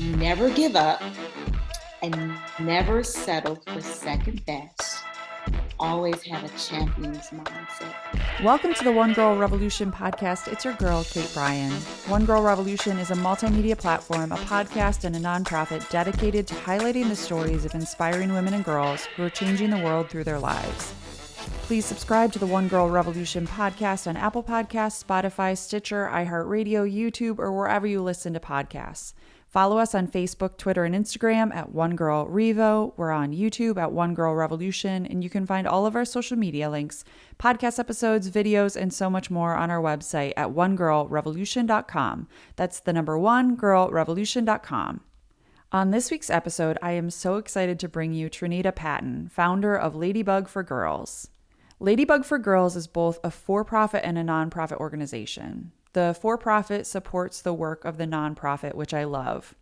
never give up, and never settle for second best. Always have a champion's mindset. Welcome to the One Girl Revolution podcast. It's your girl, Kate Bryan. One Girl Revolution is a multimedia platform, a podcast, and a nonprofit dedicated to highlighting the stories of inspiring women and girls who are changing the world through their lives. Please subscribe to the One Girl Revolution podcast on Apple Podcasts, Spotify, Stitcher, iHeartRadio, YouTube, or wherever you listen to podcasts. Follow us on Facebook, Twitter, and Instagram at One Girl Revo. We're on YouTube at One Girl Revolution, and you can find all of our social media links, podcast episodes, videos, and so much more on our website at onegirlrevolution.com. That's the number one, girlrevolution.com. On this week's episode, I am so excited to bring you Trinita Patton, founder of Ladybug for Girls. Ladybug for Girls is both a for-profit and a nonprofit organization. The for-profit supports the work of the nonprofit, which I love.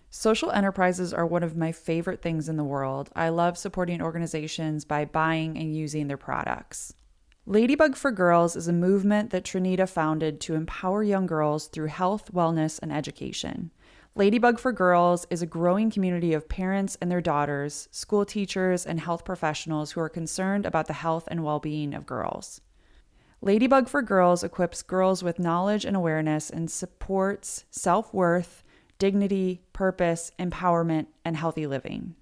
Social enterprises are one of my favorite things in the world. I love supporting organizations by buying and using their products. Ladybug for Girls is a movement that Trinita founded to empower young girls through health, wellness, and education. Ladybug for Girls is a growing community of parents and their daughters, school teachers, and health professionals who are concerned about the health and well-being of girls. Ladybug for Girls equips girls with knowledge and awareness and supports self-worth, dignity, purpose, empowerment, and healthy living.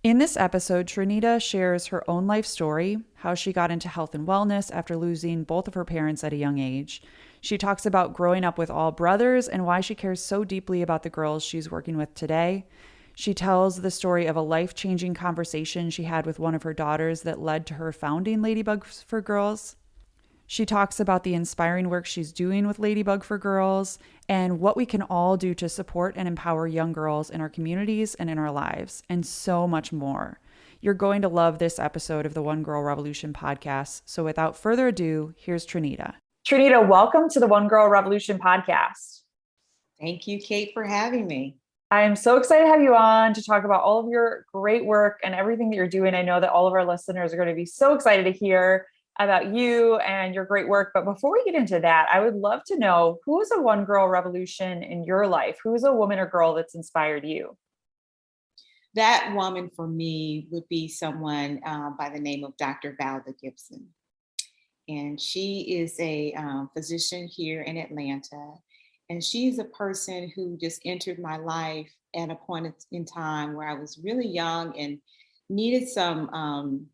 In this episode, Trinita shares her own life story, how she got into health and wellness after losing both of her parents at a young age. She talks about growing up with all brothers and why she cares so deeply about the girls she's working with today. She tells the story of a life-changing conversation she had with one of her daughters that led to her founding Ladybug for Girls. She talks about the inspiring work she's doing with Ladybug for Girls and what we can all do to support and empower young girls in our communities and in our lives, and so much more. You're going to love this episode of the One Girl Revolution podcast. So without further ado, here's Trinita. Trinita, welcome to the One Girl Revolution podcast. Thank you, Kate, for having me. I am so excited to have you on to talk about all of your great work and everything that you're doing. I know that all of our listeners are going to be so excited to hear about you and your great work. But before we get into that, I would love to know, who is a One Girl Revolution in your life? Who's a woman or girl that's inspired you? That woman for me would be someone by the name of Dr. Valda Gibson. And she is a physician here in Atlanta. And she's a person who just entered my life at a point in time where I was really young and needed some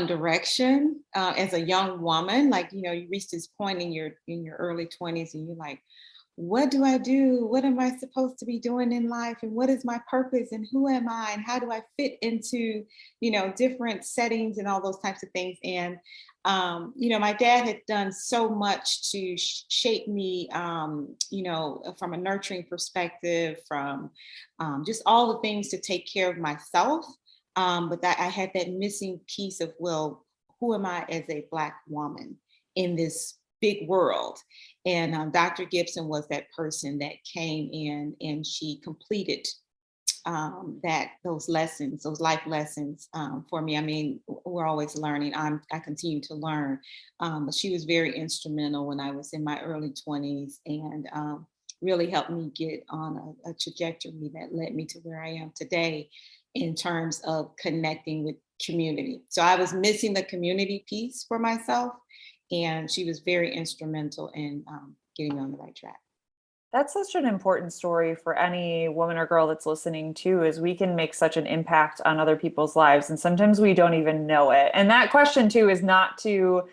direction as a young woman. Like, you know, you reach this point in your early 20s and you're like, what do I do? What am I supposed to be doing in life? And what is my purpose? And who am I? And how do I fit into, you know, different settings and all those types of things? And, you know, my dad had done so much to shape me, you know, from a nurturing perspective, from just all the things to take care of myself. But that I had that missing piece of, well, who am I as a Black woman in this big world? And Dr. Gibson was that person that came in and she completed those lessons, those life lessons for me. I mean, we're always learning. I continue to learn, but she was very instrumental when I was in my early 20s and really helped me get on a trajectory that led me to where I am today, in terms of connecting with community. So I was missing the community piece for myself, and she was very instrumental in getting me on the right track. That's such an important story for any woman or girl that's listening too, is we can make such an impact on other people's lives. And sometimes we don't even know it. And that question too is not to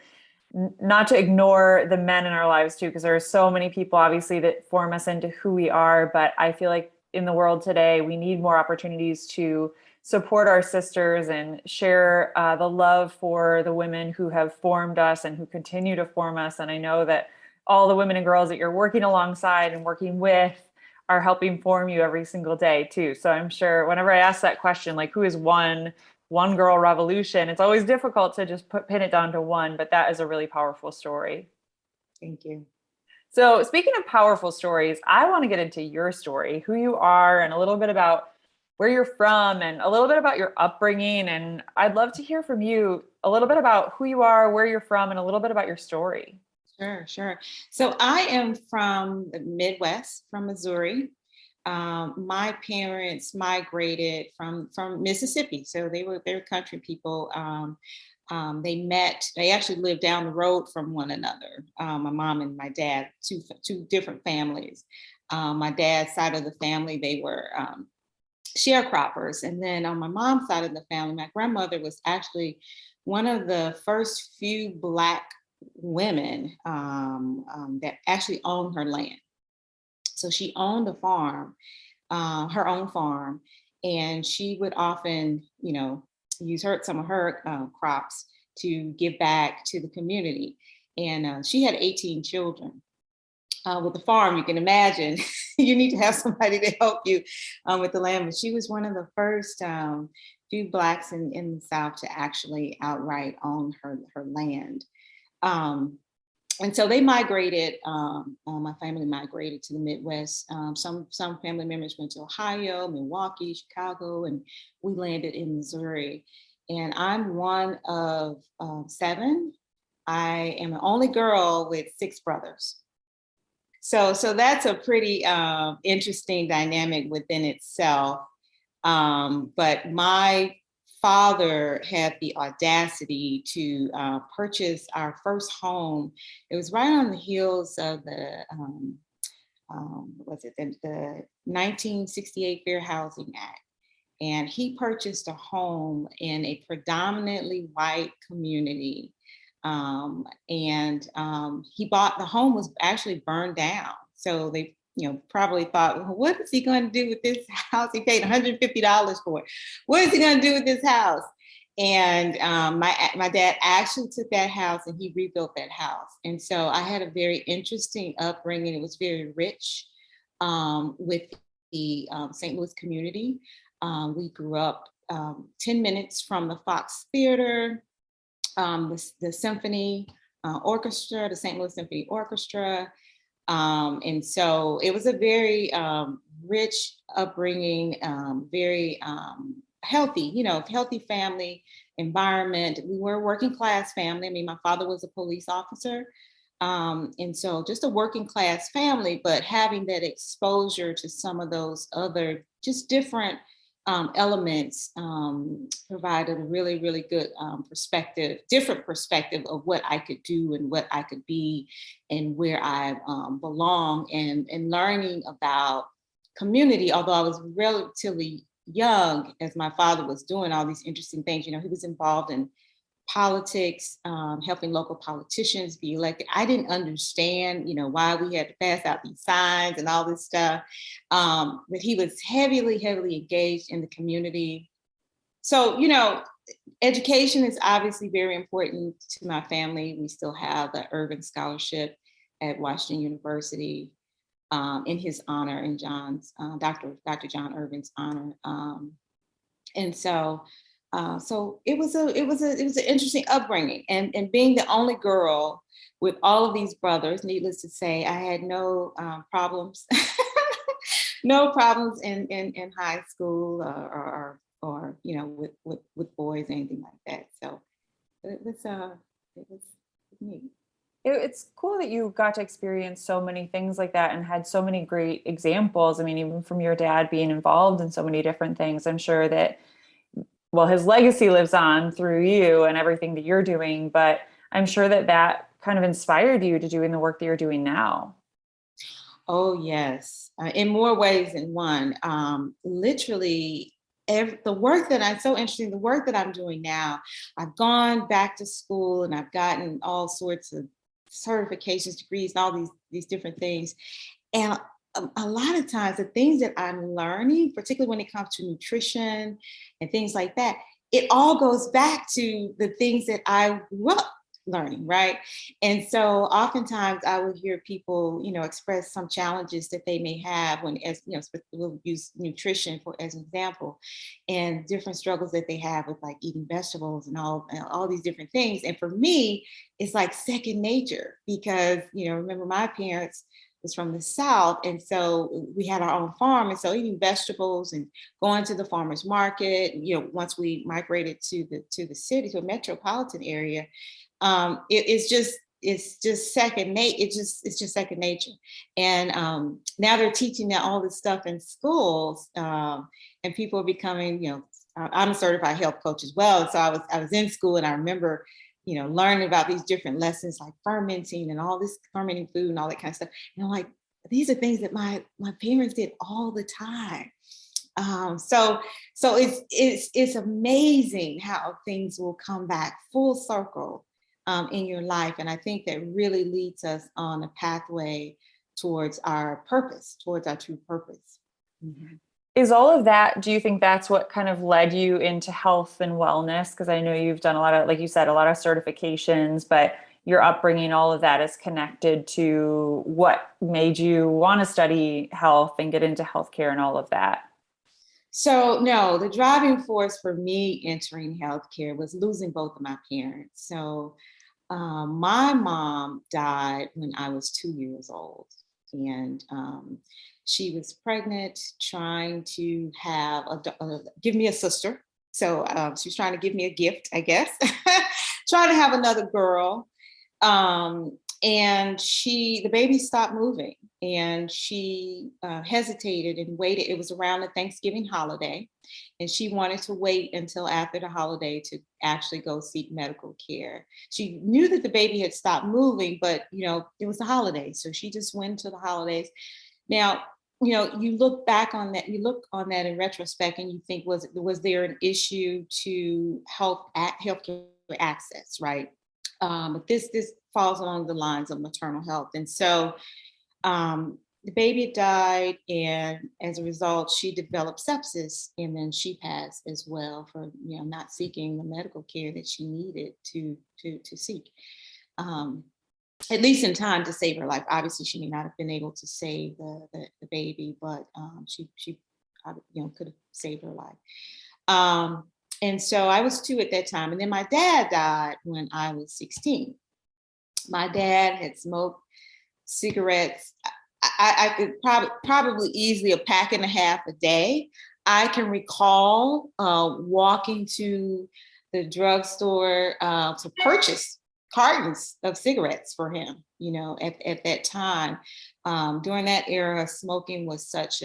ignore the men in our lives too, because there are so many people obviously that form us into who we are. But I feel like in the world today, we need more opportunities to support our sisters and share the love for the women who have formed us and who continue to form us. And I know that all the women and girls that you're working alongside and working with are helping form you every single day too. So I'm sure whenever I ask that question, like who is one girl revolution, it's always difficult to just pin it down to one, but that is a really powerful story. Thank you. So speaking of powerful stories, I want to get into your story, who you are, and a little bit about where you're from and a little bit about your upbringing. And I'd love to hear from you a little bit about who you are, where you're from, and a little bit about your story. Sure. So I am from the Midwest, from Missouri. my parents migrated from Mississippi, so they were country people. They actually lived down the road from one another. My mom and my dad, two different families. My dad's side of the family, they were sharecroppers. And then on my mom's side of the family, my grandmother was actually one of the first few Black women that actually owned her land. So she owned a farm, her own farm, and she would often, use some of her crops to give back to the community. And she had 18 children. With the farm, you can imagine you need to have somebody to help you with the land. But she was one of the first few Blacks in the South to actually outright own her land. And so they migrated, my family migrated to the Midwest. Some family members went to Ohio, Milwaukee, Chicago, and we landed in Missouri. And I'm one of 7. I am the only girl with 6 brothers. So that's a pretty interesting dynamic within itself. But my father had the audacity to purchase our first home. It was right on the heels of the 1968 Fair Housing Act. And he purchased a home in a predominantly white community. He bought, the home was actually burned down. So they, probably thought, well, what is he going to do with this house? He paid $150 for it. What is he going to do with this house? And my dad actually took that house and he rebuilt that house. And so I had a very interesting upbringing. It was very rich with the St. Louis community. We grew up 10 minutes from the Fox Theater, the symphony orchestra, the St. Louis Symphony Orchestra. And so it was a very rich upbringing, very healthy, healthy family environment. We were a working class family. I mean, my father was a police officer. And so just a working class family, but having that exposure to some of those other just different elements provided a really, really good different perspective of what I could do and what I could be and where I belong, and learning about community. Although I was relatively young as my father was doing all these interesting things, he was involved in politics, helping local politicians be elected. I didn't understand, why we had to pass out these signs and all this stuff. But he was heavily engaged in the community. So, education is obviously very important to my family. We still have the Ervin Scholarship at Washington University in his honor, in Dr. John Ervin's honor. And so it was an interesting upbringing, and being the only girl with all of these brothers. Needless to say, I had no problems, no problems in high school or with boys, anything like that. So it was neat. It's cool that you got to experience so many things like that and had so many great examples. I mean, even from your dad being involved in so many different things, I'm sure that, well, his legacy lives on through you and everything that you're doing, but I'm sure that kind of inspired you to doing the work that you're doing now. Oh, yes. In more ways than one. Literally, the work that I'm doing now, I've gone back to school and I've gotten all sorts of certifications, degrees, and all these different things. And a lot of times the things that I'm learning, particularly when it comes to nutrition and things like that, it all goes back to the things that I grew up learning, right? And so oftentimes I would hear people, express some challenges that they may have we'll use nutrition as an example, and different struggles that they have with like eating vegetables and all these different things. And for me, it's like second nature because, remember my parents was from the South. And so we had our own farm. And so eating vegetables and going to the farmer's market, once we migrated to the city, to a metropolitan area, it's just it's just second nature. It's just second nature. And now they're teaching all this stuff in schools, and people are becoming, I'm a certified health coach as well. So I was in school, and I remember, learning about these different lessons like fermenting and all this fermenting food and all that kind of stuff. And I'm like, these are things that my parents did all the time. So it's amazing how things will come back full circle in your life. And I think that really leads us on a pathway towards our purpose, towards our true purpose. Mm-hmm. Is all of that, do you think that's what kind of led you into health and wellness? Because I know you've done a lot of, like you said, a lot of certifications, but your upbringing, all of that is connected to what made you want to study health and get into healthcare and all of that. So no, the driving force for me entering healthcare was losing both of my parents. So my mom died when I was 2 years old, and she was pregnant, trying to have give me a sister. So she was trying to give me a gift, I guess, trying to have another girl. And the baby stopped moving, and she hesitated and waited. It was around the Thanksgiving holiday, and she wanted to wait until after the holiday to actually go seek medical care. She knew that the baby had stopped moving, but it was the holidays, so she just went to the holidays. Now, you look back on that, you look on that in retrospect, and you think, was there an issue to healthcare access, right? But this falls along the lines of maternal health. And so the baby died, and as a result, she developed sepsis, and then she passed as well for not seeking the medical care that she needed to seek. At least in time to save her life. Obviously, she may not have been able to save the baby, but she could have saved her life. And so I was 2 at that time. And then my dad died when I was 16. My dad had smoked cigarettes. I could probably easily a pack and a half a day. I can recall walking to the drugstore to purchase cartons of cigarettes for him, at that time. During that era, smoking was such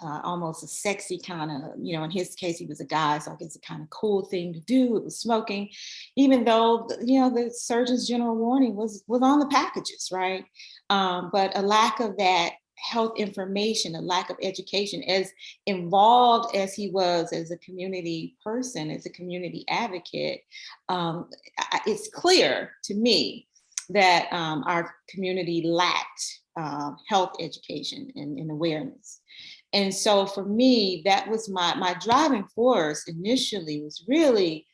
almost a sexy kind of, in his case, he was a guy, so I guess a kind of cool thing to do. It was smoking, even though, the Surgeon's General warning was on the packages, right? But a lack of that health information, a lack of education, as involved as he was as a community person, as a community advocate, it's clear to me that our community lacked health education and awareness. And so for me, that was my driving force initially, was really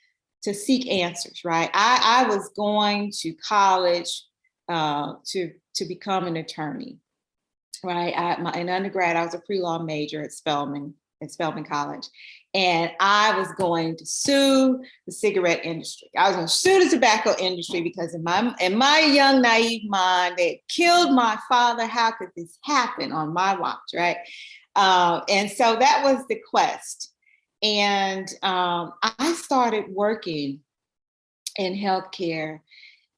to seek answers, right? I was going to college to become an attorney, right? In undergrad, I was a pre-law major at Spelman College. And I was going to sue the cigarette industry. I was going to sue the tobacco industry because in my young, naive mind, they had killed my father. How could this happen on my watch, right? And so that was the quest. And I started working in healthcare.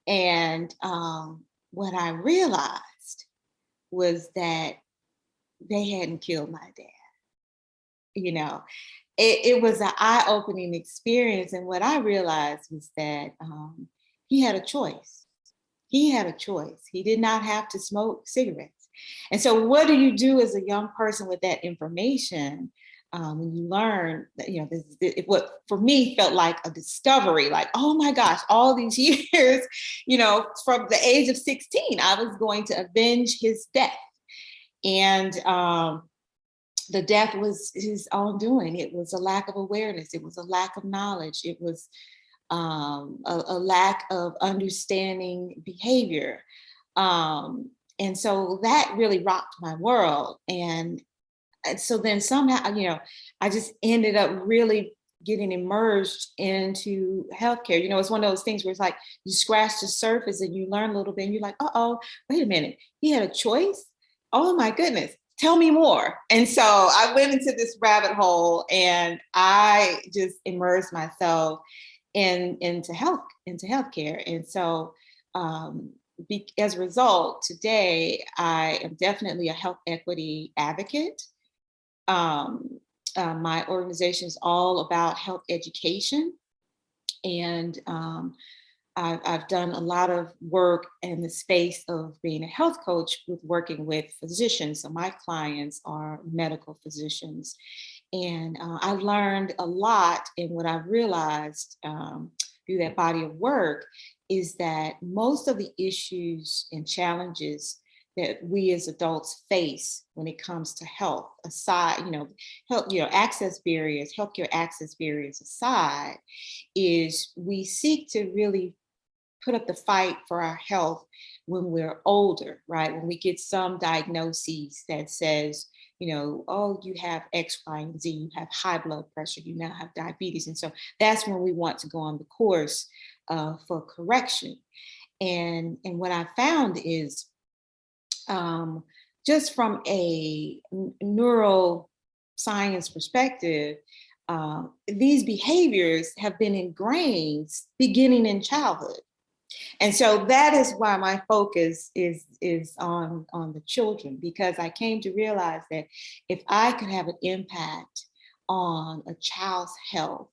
And what I realized was that they hadn't killed my dad. It was an eye-opening experience. And what I realized was that he had a choice. He had a choice. He did not have to smoke cigarettes. And so what do you do as a young person with that information when you learn that, what for me felt like a discovery, like, oh my gosh, all these years, from the age of 16, I was going to avenge his death. And the death was his own doing. It was a lack of awareness. It was a lack of knowledge. It was a lack of understanding behavior. And so that really rocked my world. And so then somehow, I just ended up really getting immersed into healthcare. It's one of those things where it's like you scratch the surface and you learn a little bit and you're like, wait a minute, he had a choice? Oh my goodness, tell me more. And so I went into this rabbit hole and I just immersed myself into healthcare. And so as a result, today I am definitely a health equity advocate. My organization is all about health education, and I've done a lot of work in the space of being a health coach with working with physicians. So my clients are medical physicians. And I've learned a lot. And what I've realized through that body of work is that most of the issues and challenges that we as adults face when it comes to health, aside, health, access barriers, healthcare access barriers aside, is we seek to really put up the fight for our health when we're older, right? When we get some diagnoses that says, oh, you have X, Y, and Z, you have high blood pressure, you now have diabetes. And so that's when we want to go on the course for correction. And what I found is just from a neuroscience perspective, these behaviors have been ingrained beginning in childhood. And so that is why my focus is on the children, because I came to realize that if I could have an impact on a child's health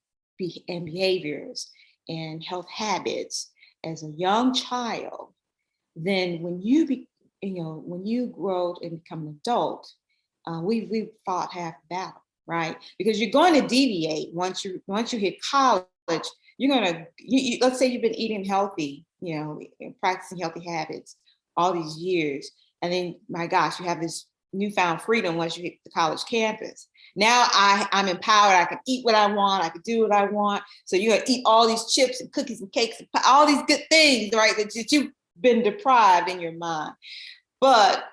and behaviors and health habits as a young child, then when you grow and become an adult, we've fought half the battle, right? Because you're going to deviate once you hit college. You're gonna, let's say you've been eating healthy, and practicing healthy habits all these years, and then, my gosh, you have this newfound freedom once you hit the college campus. Now I'm empowered. I can eat what I want. I can do what I want. So you're gonna eat all these chips and cookies and cakes and all these good things, right? That you've been deprived in your mind. But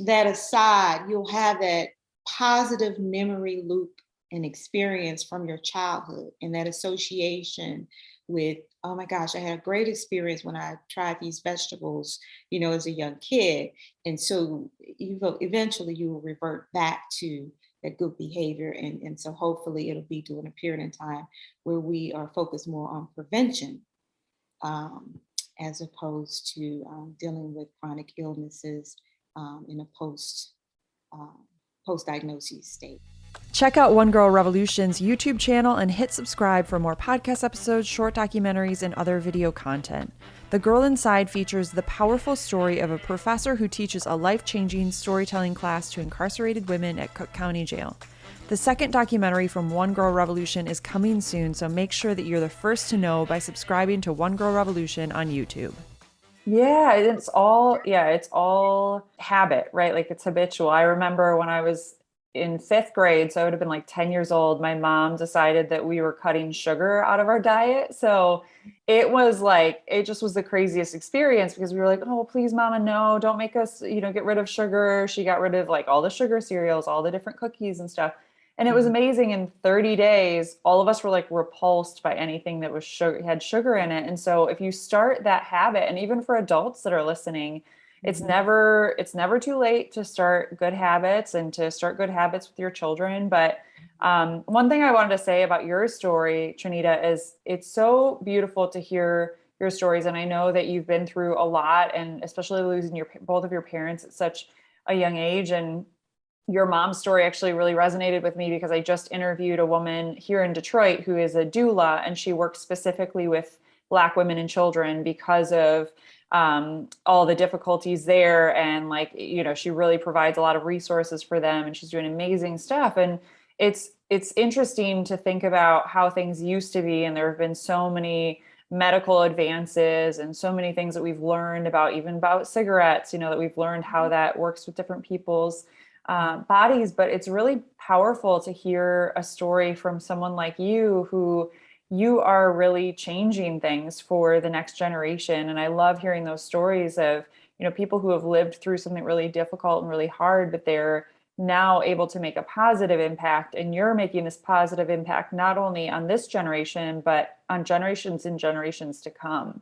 that aside, you'll have that positive memory loop and experience from your childhood, and that association with, oh my gosh, I had a great experience when I tried these vegetables, as a young kid. And so eventually you will revert back to that good behavior. And so hopefully it'll be during a period in time where we are focused more on prevention, as opposed to dealing with chronic illnesses in a post-diagnosis state. Check out One Girl Revolution's YouTube channel and hit subscribe for more podcast episodes, short documentaries, and other video content. The Girl Inside features the powerful story of a professor who teaches a life-changing storytelling class to incarcerated women at Cook County Jail. The second documentary from One Girl Revolution is coming soon, so make sure that you're the first to know by subscribing to One Girl Revolution on YouTube. Yeah, it's all habit, right? Like, it's habitual. I remember when I was in 5th grade, so I would have been like 10 years old, my mom decided that we were cutting sugar out of our diet. So it just was the craziest experience, because we were like, oh, please, Mama, no, don't make us, get rid of sugar. She got rid of like all the sugar cereals, all the different cookies and stuff. And it was amazing. In 30 days, all of us were like repulsed by anything that was had sugar in it. And so if you start that habit, and even for adults that are listening, it's never too late to start good habits and to start good habits with your children. But one thing I wanted to say about your story, Trinita, is it's so beautiful to hear your stories. And I know that you've been through a lot, and especially losing both of your parents at such a young age. And your mom's story actually really resonated with me, because I just interviewed a woman here in Detroit who is a doula, and she works specifically with Black women and children because of all the difficulties there. And she really provides a lot of resources for them, and she's doing amazing stuff. And it's interesting to think about how things used to be. And there have been so many medical advances and so many things that we've learned about, even about cigarettes, that we've learned how that works with different people's bodies. But it's really powerful to hear a story from someone like you, who you are really changing things for the next generation. And I love hearing those stories of, people who have lived through something really difficult and really hard, but they're now able to make a positive impact. And you're making this positive impact not only on this generation, but on generations and generations to come.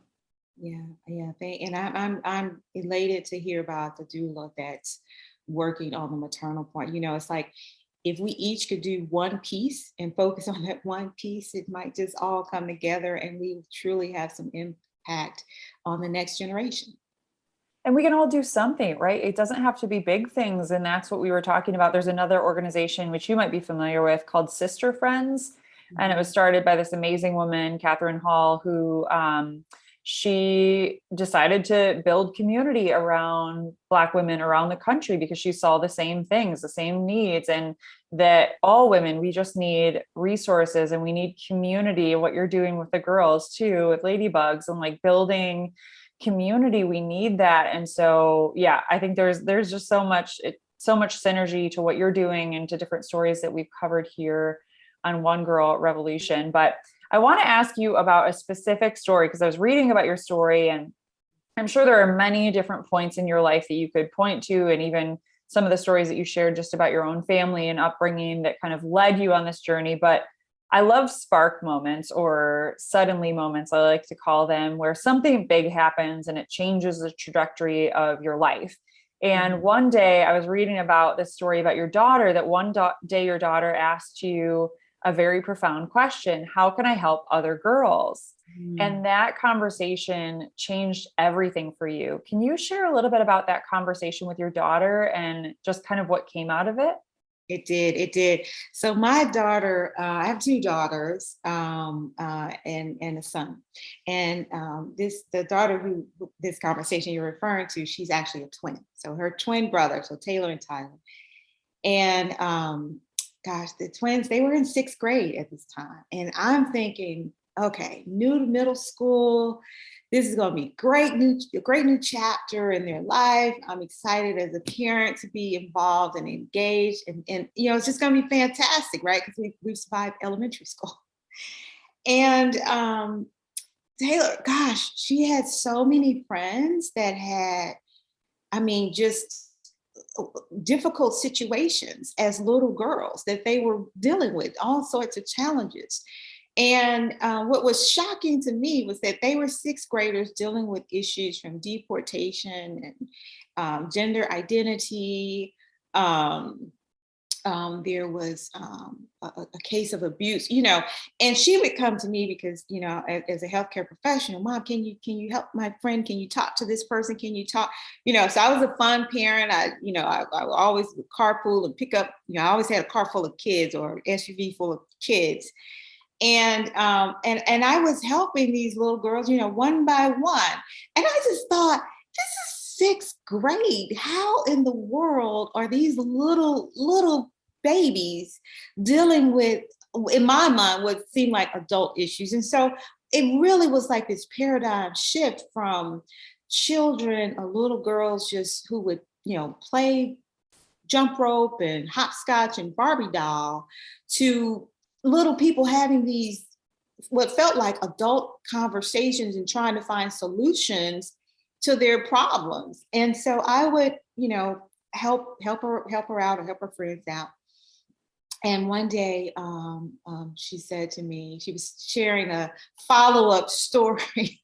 Yeah. And I'm elated to hear about the doula that's working on the maternal part. It's like, if we each could do one piece and focus on that one piece, it might just all come together, and we truly have some impact on the next generation. And we can all do something, right? It doesn't have to be big things. And that's what we were talking about. There's another organization, which you might be familiar with, called Sister Friends. And it was started by this amazing woman, Catherine Hall, who she decided to build community around Black women around the country because she saw the same things, the same needs, and that all women, we just need resources and we need community. What you're doing with the girls too, with Ladybugs, and like building community, we need that. And so, yeah, I think there's just so much synergy to what you're doing and to different stories that we've covered here on One Girl Revolution. But I want to ask you about a specific story, because I was reading about your story, and I'm sure there are many different points in your life that you could point to, and even some of the stories that you shared just about your own family and upbringing that kind of led you on this journey. But I love spark moments, or suddenly moments, I like to call them, where something big happens and it changes the trajectory of your life. And one day I was reading about this story about your daughter, that one day your daughter asked you a very profound question: how can I help other girls? And that conversation changed everything for you. Can you share a little bit about that conversation with your daughter and just kind of what came out of it? It did. So my daughter, I have two daughters, and a son. And the daughter who this conversation you're referring to, she's actually a twin. So her twin brother, so Taylor and Tyler. And gosh, the twins, they were in sixth grade at this time. And I'm thinking, okay, new to middle school. This is going to be a great new chapter in their life. I'm excited as a parent to be involved and engaged. And it's just going to be fantastic, right? Because we've survived elementary school. And Taylor, gosh, she had so many friends that had, just difficult situations as little girls that they were dealing with, all sorts of challenges. And what was shocking to me was that they were sixth graders dealing with issues from deportation and gender identity. There was a case of abuse, and she would come to me because, as a healthcare professional, Mom, can you help my friend? Can you talk to this person? Can you talk? So I was a fun parent. I always would carpool and pick up, I always had a car full of kids or SUV full of kids. And I was helping these little girls, one by one. And I just thought, this is sixth grade. How in the world are these little babies dealing with, in my mind, what seemed like adult issues? And so it really was like this paradigm shift from children or little girls just who would, play jump rope and hopscotch and Barbie doll, to little people having these, what felt like adult conversations and trying to find solutions to their problems. And so I would, help her out or help her friends out. And one day she said to me, she was sharing a follow-up story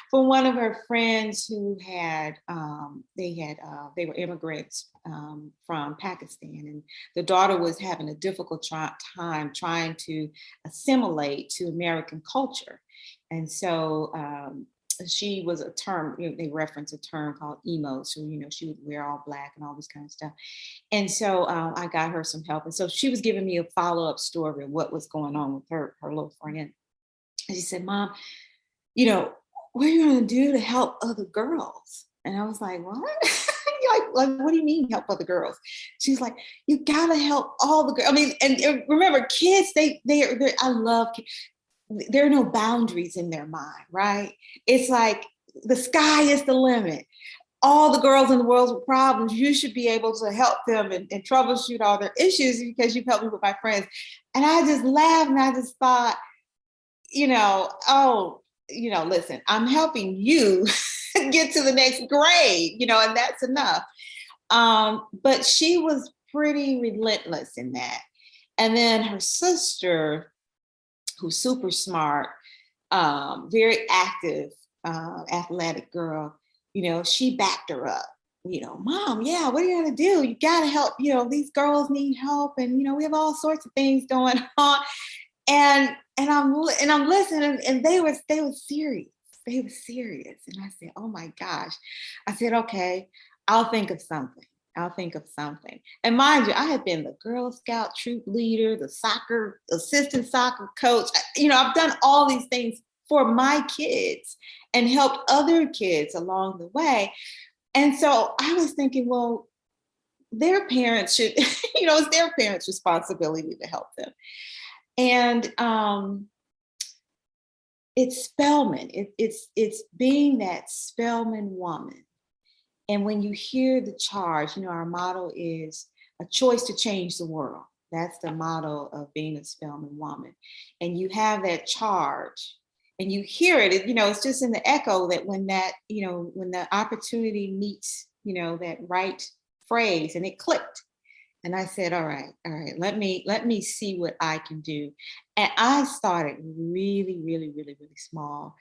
from one of her friends who had, they were immigrants from Pakistan, and the daughter was having a difficult time trying to assimilate to American culture. And so she was a term, they reference a term called emo. So, she would wear all black and all this kind of stuff. And so I got her some help. And so she was giving me a follow-up story of what was going on with her little friend. And she said, Mom, what are you going to do to help other girls? And I was like, what? like, what do you mean help other girls? She's like, you got to help all the girls. And remember, kids, I love kids. There are no boundaries in their mind, right? It's like the sky is the limit. All the girls in the world with problems, you should be able to help them and troubleshoot all their issues because you've helped me with my friends. And I just laughed and I just thought, listen, I'm helping you get to the next grade, and that's enough. But she was pretty relentless in that. And then her sister, who's super smart, very active, athletic girl, she backed her up. Mom, yeah, what are you gonna do? You gotta help, these girls need help, and we have all sorts of things going on. And I'm listening, and they were serious. they were serious. And I said, oh my gosh. I said, okay, I'll think of something. I'll think of something. And mind you, I had been the Girl Scout troop leader, the soccer, assistant soccer coach. I've done all these things for my kids and helped other kids along the way. And so I was thinking, well, their parents should, it's their parents' responsibility to help them. And it's Spelman. It's being that Spelman woman. And when you hear the charge, our motto is a choice to change the world. That's the motto of being a Spelman woman. And you have that charge and you hear it, it's just in the echo that when that, when the opportunity meets, that right phrase, and it clicked. And I said, all right, let me see what I can do. And I started really, really, really, really small.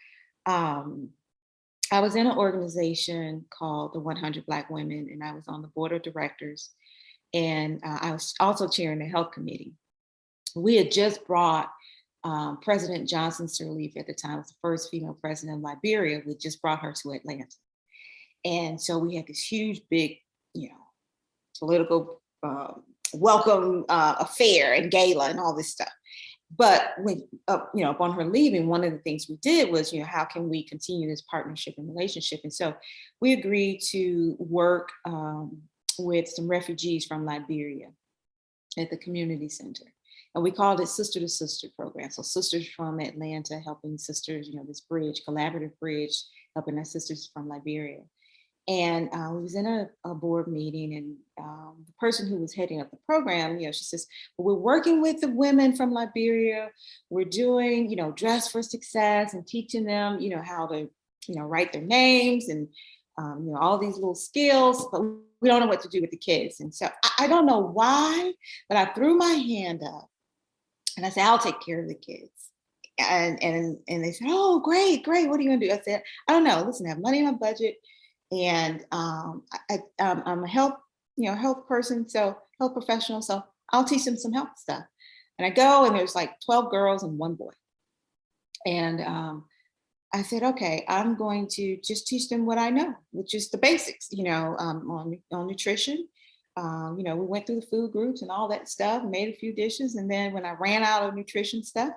I was in an organization called the 100 Black Women, and I was on the board of directors. And I was also chairing the health committee. We had just brought President Johnson Sirleaf at the time, was the first female president of Liberia. We just brought her to Atlanta. And so we had this huge, big, political welcome affair and gala and all this stuff. But when, upon her leaving, one of the things we did was, how can we continue this partnership and relationship? And so we agreed to work with some refugees from Liberia at the community center. And we called it Sister to Sister program. So sisters from Atlanta helping sisters, this bridge, collaborative bridge, helping our sisters from Liberia. And we was in a board meeting, and the person who was heading up the program, she says, well, we're working with the women from Liberia. We're doing, Dress for Success and teaching them, how to, write their names and, all these little skills, but we don't know what to do with the kids. And so I don't know why, but I threw my hand up and I said, I'll take care of the kids. And they said, oh, great. What are you gonna do? I said, I don't know. Listen, I have money in my budget. And I'm a health person, so health professional. So I'll teach them some health stuff. And I go, and there's like 12 girls and one boy. And I said, okay, I'm going to just teach them what I know, which is the basics, on nutrition. We went through the food groups and all that stuff, made a few dishes. And then when I ran out of nutrition stuff,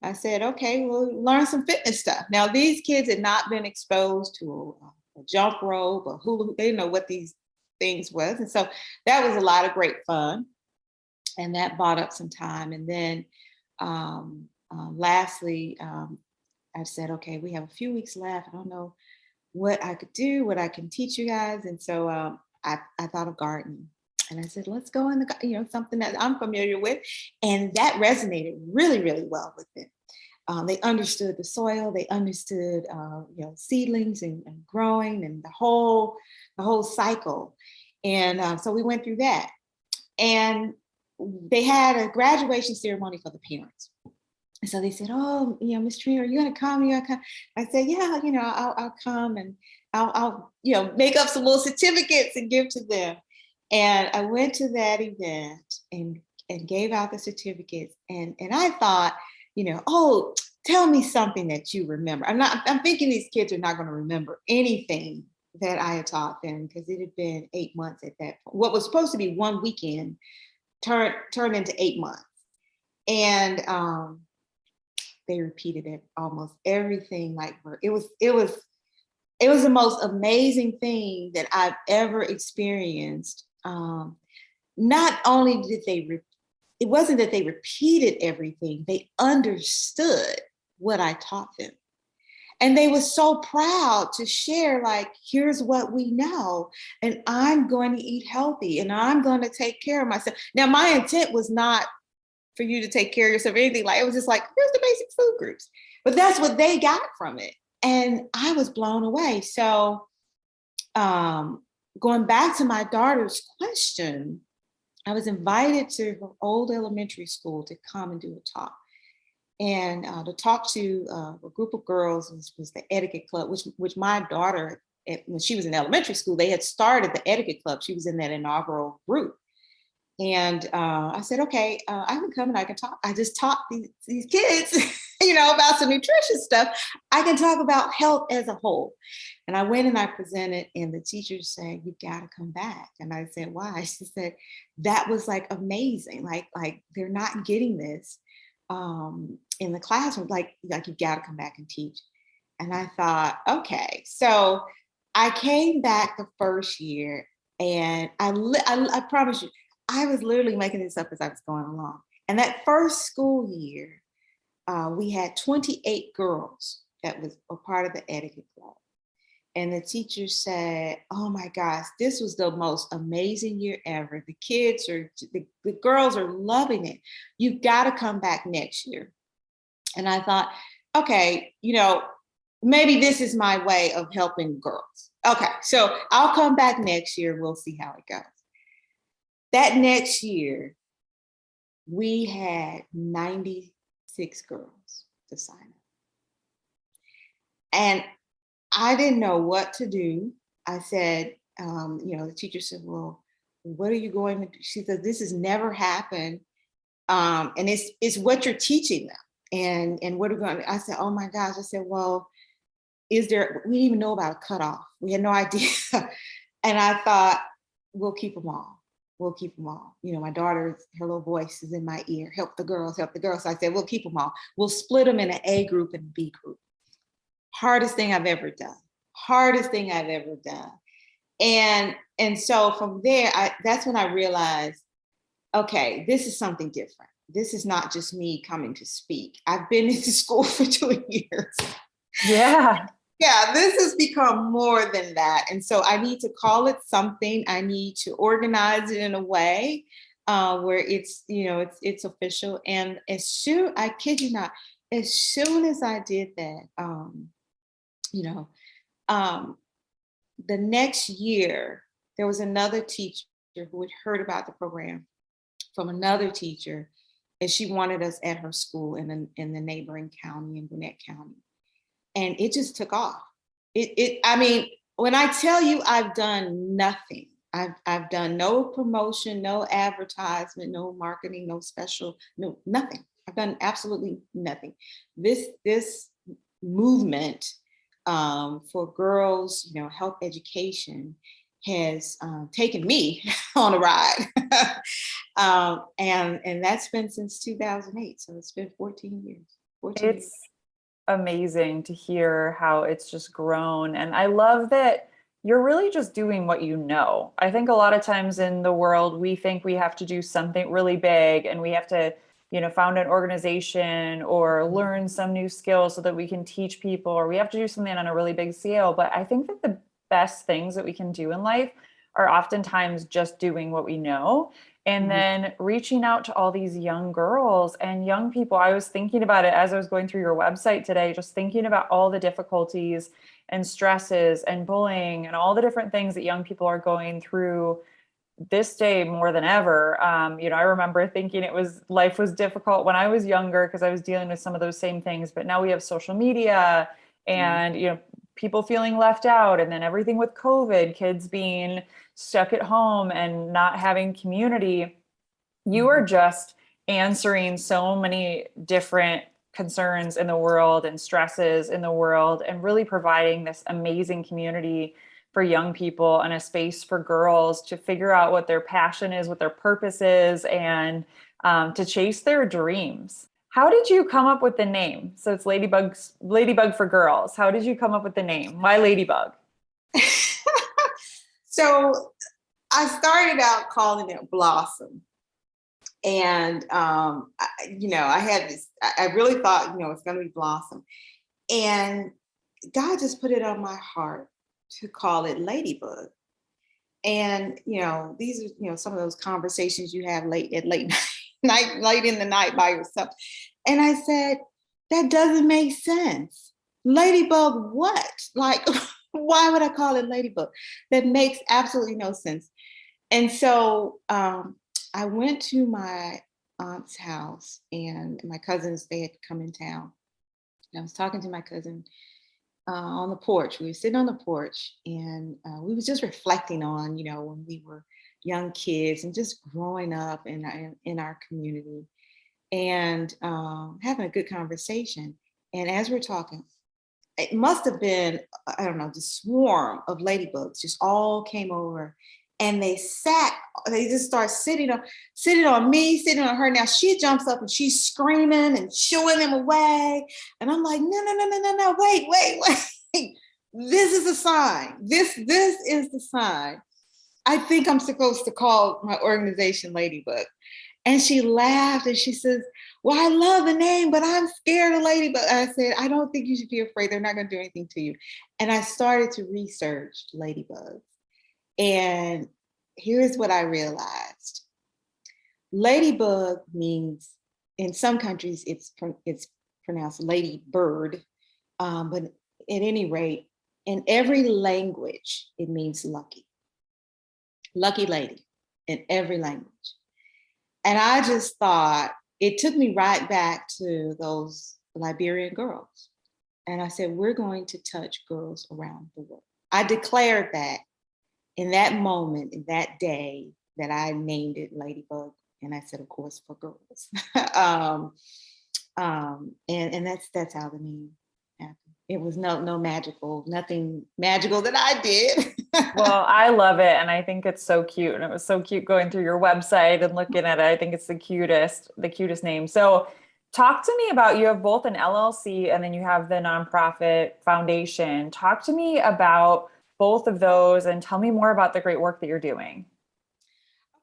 I said, okay, we'll learn some fitness stuff. Now, these kids had not been exposed to a jump rope, a hula hoop. They didn't know what these things was. And so that was a lot of great fun. And that bought up some time. And then lastly, I said, okay, we have a few weeks left. I don't know what I could do, what I can teach you guys. And so I thought of gardening. And I said, let's go in something that I'm familiar with. And that resonated really, really well with them. They understood the soil, they understood, seedlings and growing and the whole cycle. And so we went through that. And they had a graduation ceremony for the parents. And so they said, oh, Miss Trinita, are you gonna come? I said, yeah, I'll come, and I'll make up some little certificates and give to them. And I went to that event and gave out the certificates. And I thought, oh, tell me something that you remember. I'm thinking these kids are not going to remember anything that I had taught them, because it had been 8 months at that point. What was supposed to be one weekend turned into 8 months. And they repeated it, almost everything like her. It was the most amazing thing that I've ever experienced. Not only did it wasn't that they repeated everything, they understood what I taught them. And they were so proud to share, like, here's what we know, and I'm going to eat healthy, and I'm going to take care of myself. Now, my intent was not for you to take care of yourself or anything. Like, it was just like, here's the basic food groups. But that's what they got from it. And I was blown away. So going back to my daughter's question, I was invited to her old elementary school to come and do a talk. And to talk to a group of girls was the etiquette club, which my daughter, when she was in elementary school, they had started the etiquette club. She was in that inaugural group. And I said, okay, I can come and I can talk. I just taught these kids, about some nutrition stuff. I can talk about health as a whole. And I went and I presented, and the teacher said, "You got to come back." And I said, "Why?" She said, "That was like amazing. Like they're not getting this in the classroom. Like you got to come back and teach." And I thought, okay. So I came back the first year, and I promise you, I was literally making this up as I was going along. And that first school year, we had 28 girls that was a part of the etiquette club. And the teacher said, "Oh my gosh, this was the most amazing year ever. The girls are loving it. You've got to come back next year." And I thought, okay, maybe this is my way of helping girls. Okay, so I'll come back next year. We'll see how it goes. That next year, we had 96 girls to sign up. And I didn't know what to do. I said, the teacher said, "Well, what are you going to do?" She said, "This has never happened. And it's what you're teaching them. And what are we going to?" I said, "Oh my gosh." I said, "Well, we didn't even know about a cutoff. We had no idea." And I thought, we'll keep them all. We'll keep them all. My daughter, her little voice is in my ear. Help the girls, help the girls. So I said, we'll keep them all. We'll split them in an A group and a B group. Hardest thing I've ever done. Hardest thing I've ever done. And so from there, that's when I realized, okay, this is something different. This is not just me coming to speak. I've been in school for 2 years. Yeah. Yeah, this has become more than that. And so I need to call it something. I need to organize it in a way where it's official. And I kid you not, as soon as I did that, the next year, there was another teacher who had heard about the program from another teacher, and she wanted us at her school in the neighboring county, in Gwinnett County. And it just took off. I mean, when I tell you I've done nothing, I've done no promotion, no advertisement, no marketing, no special, no, nothing. I've done absolutely nothing. This movement for girls, health education has taken me on a ride. And that's been since 2008. So it's been 14 years. 14 years. It's amazing to hear how it's just grown. And I love that you're really just doing what you know. I think a lot of times in the world, we think we have to do something really big and we have to, found an organization or learn some new skill so that we can teach people, or we have to do something on a really big scale. But I think that the best things that we can do in life are oftentimes just doing what we know. And then reaching out to all these young girls and young people. I was thinking about it as I was going through your website today, just thinking about all the difficulties and stresses and bullying and all the different things that young people are going through this day more than ever. I remember thinking life was difficult when I was younger because I was dealing with some of those same things. But now we have social media and, people feeling left out, and then everything with COVID, kids being stuck at home and not having community. You are just answering so many different concerns in the world and stresses in the world, and really providing this amazing community for young people and a space for girls to figure out what their passion is, what their purpose is, and to chase their dreams. How did you come up with the name? So it's Ladybug for girls. How did you come up with the name? Why Ladybug? So I started out calling it Blossom. And, I had this, I really thought, it's going to be Blossom. And God just put it on my heart to call it Ladybug. And, these are, some of those conversations you have late in the night by yourself. And I said, that doesn't make sense. Ladybug what? Like, why would I call it Ladybug? That makes absolutely no sense. And so I went to my aunt's house, and my cousins, they had come in town. And I was talking to my cousin on the porch. We were sitting on the porch, and we was just reflecting on, when we were young kids and just growing up in our community. and having a good conversation. And as we're talking, it must have been, I don't know, the swarm of ladybugs just all came over, and they just start sitting on me, sitting on her. Now she jumps up and she's screaming and shooing them away. And I'm like, no, wait. This is a sign. This is the sign. I think I'm supposed to call my organization Ladybug. And she laughed and she says, well, I love the name, but I'm scared of Ladybug. I said, I don't think you should be afraid. They're not going to do anything to you. And I started to research ladybugs. And here's what I realized. Ladybug means, in some countries, it's pronounced ladybird. But at any rate, in every language, it means lucky. Lucky lady, in every language. And I just thought, it took me right back to those Liberian girls. And I said, we're going to touch girls around the world. I declared that in that moment, in that day, that I named it Ladybug. And I said, of course, for girls. And that's how the name happened. It was nothing magical that I did. Well, I love it. And I think it's so cute. And it was so cute going through your website and looking at it. I think it's the cutest name. So talk to me about, you have both an LLC and then you have the nonprofit foundation. Talk to me about both of those and tell me more about the great work that you're doing.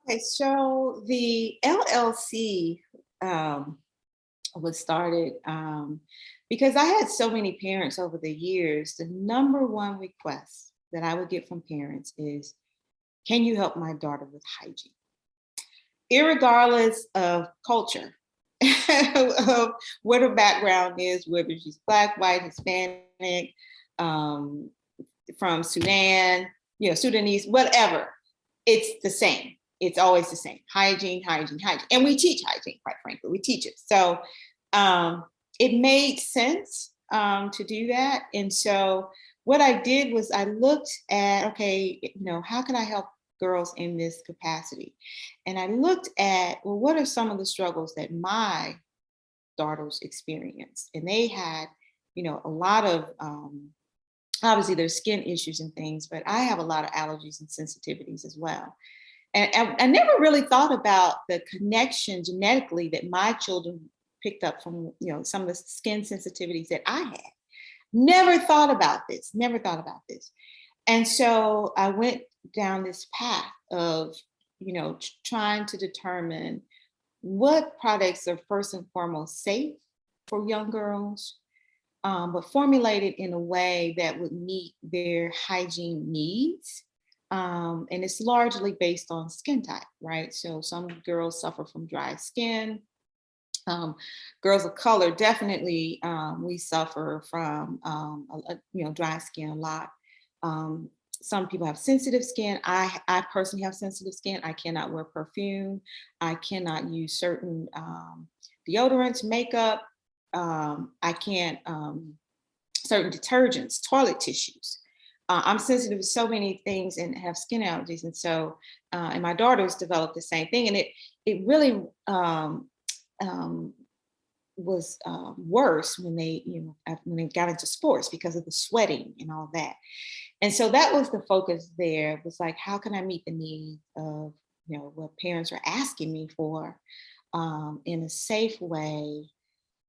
Okay, so the LLC was started because I had so many parents over the years. The number one request that I would get from parents is, can you help my daughter with hygiene? Irregardless of culture, of what her background is, whether she's Black, white, Hispanic, from Sudan, Sudanese, whatever, it's the same. It's always the same. Hygiene. And we teach hygiene, quite frankly, we teach it. So it made sense to do that. And so what I did was I looked at, okay, how can I help girls in this capacity? And I looked at, well, what are some of the struggles that my daughters experienced? And they had, a lot of, obviously there's skin issues and things, but I have a lot of allergies and sensitivities as well. And I never really thought about the connection genetically that my children picked up from, some of the skin sensitivities that I had. Never thought about this. And so I went down this path of, trying to determine what products are first and foremost safe for young girls, but formulated in a way that would meet their hygiene needs. And it's largely based on skin type, right? So some girls suffer from dry skin. Girls of color, definitely, we suffer from, dry skin a lot. Some people have sensitive skin. I personally have sensitive skin. I cannot wear perfume. I cannot use certain deodorants, makeup. I can't, certain detergents, toilet tissues. I'm sensitive to so many things and have skin allergies. And so, and my daughters developed the same thing. And it really was worse when they got into sports because of the sweating and all that. And so that was the focus there. It was like, how can I meet the needs of, what parents are asking me for in a safe way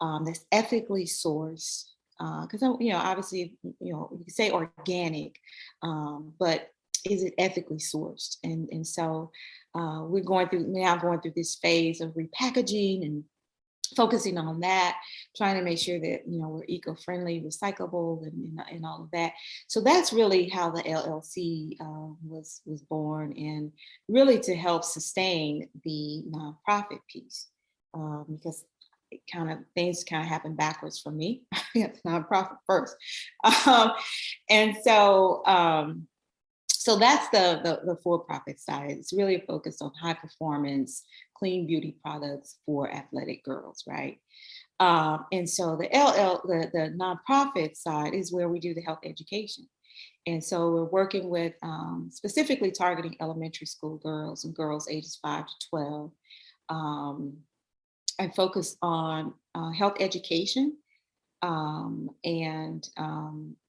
that's ethically sourced. Because obviously, you can say organic, but is it ethically sourced? And so we're going through this phase of repackaging and focusing on that, trying to make sure that we're eco-friendly, recyclable, and all of that. So that's really how the LLC was born, and really to help sustain the nonprofit piece, because things kind of happen backwards for me. Nonprofit first, and so that's the for-profit side. It's really focused on high performance, clean beauty products for athletic girls, right? And so the nonprofit side is where we do the health education. And so we're working with specifically targeting elementary school girls and girls ages 5 to 12. I focus on health education. And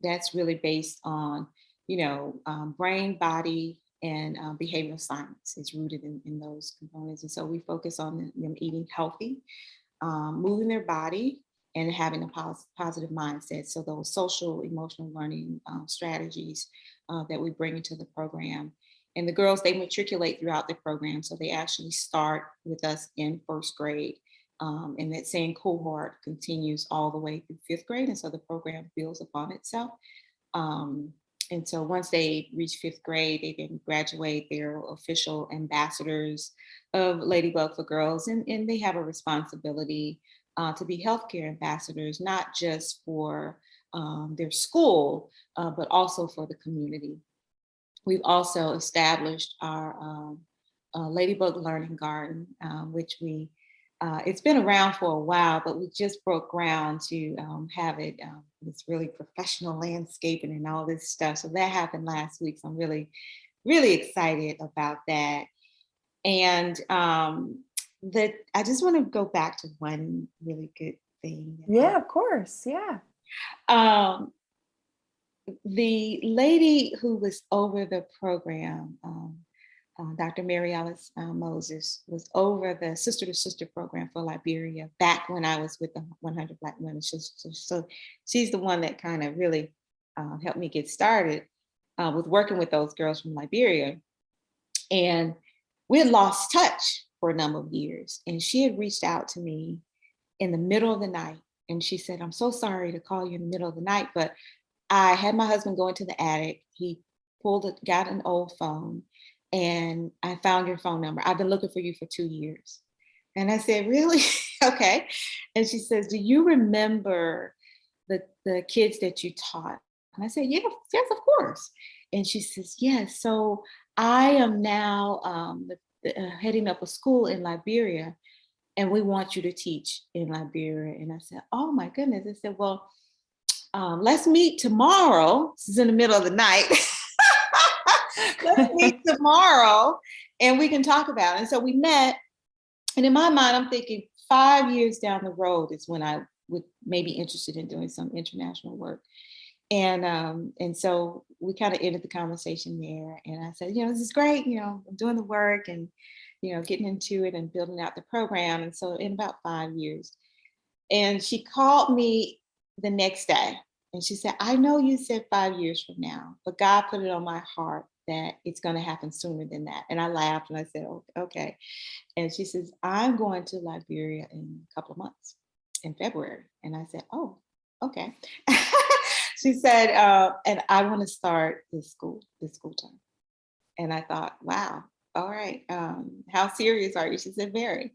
that's really based on, brain, body, and behavioral science is rooted in those components. And so we focus on them eating healthy, moving their body, and having a positive mindset. So those social, emotional learning strategies that we bring into the program. And the girls, they matriculate throughout the program. So they actually start with us in first grade. And that same cohort continues all the way through fifth grade. And so the program builds upon itself. And so once they reach fifth grade, they then graduate. They're official ambassadors of Ladybug for Girls. And they have a responsibility to be healthcare ambassadors, not just for their school, but also for the community. We've also established our Ladybug Learning Garden, which it's been around for a while, but we just broke ground to have it. It's really professional landscaping and all this stuff. So that happened last week. So I'm really, really excited about that. And I just want to go back to one really good thing. Yeah, of course. Yeah. The lady who was over the program, Dr. Mary Alice Moses, was over the Sister to Sister program for Liberia back when I was with the 100 Black Women. So she's the one that kind of really helped me get started with working with those girls from Liberia. And we had lost touch for a number of years. And she had reached out to me in the middle of the night. And she said, "I'm so sorry to call you in the middle of the night, but I had my husband go into the attic. He got an old phone, and I found your phone number. I've been looking for you for 2 years." And I said, "Really?" Okay. And she says, "Do you remember the kids that you taught?" And I said, yes, of course. And she says, "Yes. So I am now heading up a school in Liberia, and we want you to teach in Liberia." And I said, "Oh my goodness." I said, "Well, let's meet tomorrow." This is in the middle of the night. "Let's meet tomorrow and we can talk about it." And so we met. And in my mind, I'm thinking 5 years down the road is when I would maybe interested in doing some international work. And so we kind of ended the conversation there. And I said, "This is great. I'm doing the work and, getting into it and building out the program." And so in about 5 years, and she called me the next day and she said, "I know you said 5 years from now, but God put it on my heart that it's going to happen sooner than that." And I laughed and I said, "Oh, okay." And she says, "I'm going to Liberia in a couple of months in February." And I said, "Oh, okay." She said, "And I want to start this school term." And I thought, wow, all right. How serious are you? She said, "Very."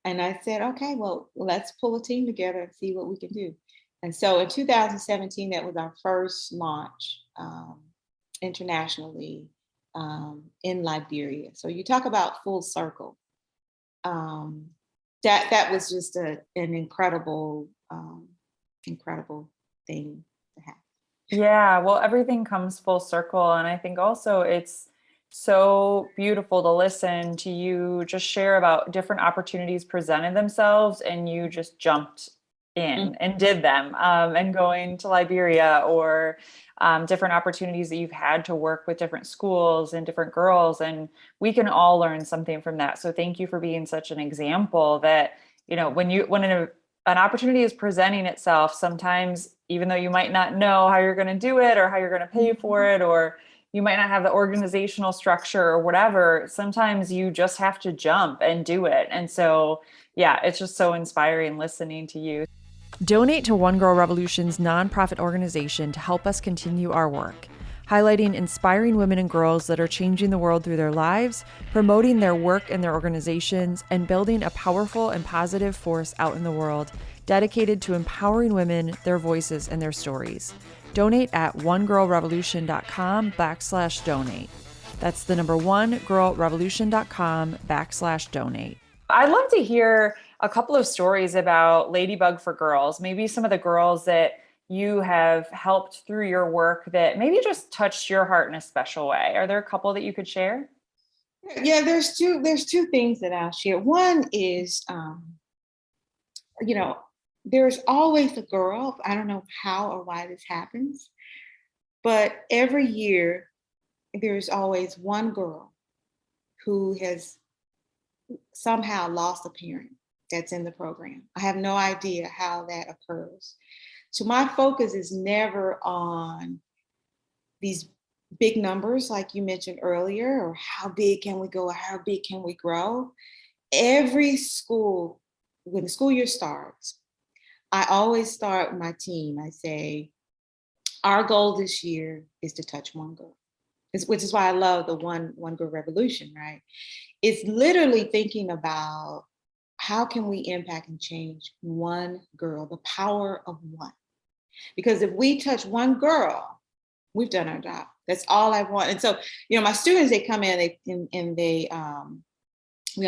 And I said, "Okay, well, let's pull a team together and see what we can do." And so in 2017, that was our first launch internationally in Liberia. So you talk about full circle. That was just an incredible, incredible thing to have. Yeah, well, everything comes full circle. And I think also it's so beautiful to listen to you just share about different opportunities presented themselves and you just jumped in and did them, and going to Liberia or different opportunities that you've had to work with different schools and different girls. And we can all learn something from that. So thank you for being such an example that, when an opportunity is presenting itself, sometimes even though you might not know how you're going to do it or how you're going to pay for it, or you might not have the organizational structure or whatever, sometimes you just have to jump and do it. And so, yeah, it's just so inspiring listening to you. Donate to One Girl Revolution's nonprofit organization to help us continue our work, highlighting inspiring women and girls that are changing the world through their lives, promoting their work and their organizations, and building a powerful and positive force out in the world dedicated to empowering women, their voices, and their stories. Donate at onegirlrevolution.com/donate. That's the number onegirlrevolution.com/donate. I'd love to hear a couple of stories about Ladybug for Girls, maybe some of the girls that you have helped through your work that maybe just touched your heart in a special way. Are there a couple that you could share? Yeah, there's two things that I'll share. One is you know, there's always a girl. I don't know how or why this happens, but every year there's always one girl who has somehow lost a parent that's in the program. I have no idea how that occurs. So my focus is never on these big numbers, like you mentioned earlier, or how big can we go, or how big can we grow. Every school, when the school year starts, I always start with my team. I say, our goal this year is to touch one girl, which is why I love the one girl revolution, right? It's literally thinking about how can we impact and change one girl, the power of one. Because if we touch one girl, we've done our job. That's all I want. And so, my students, they come in,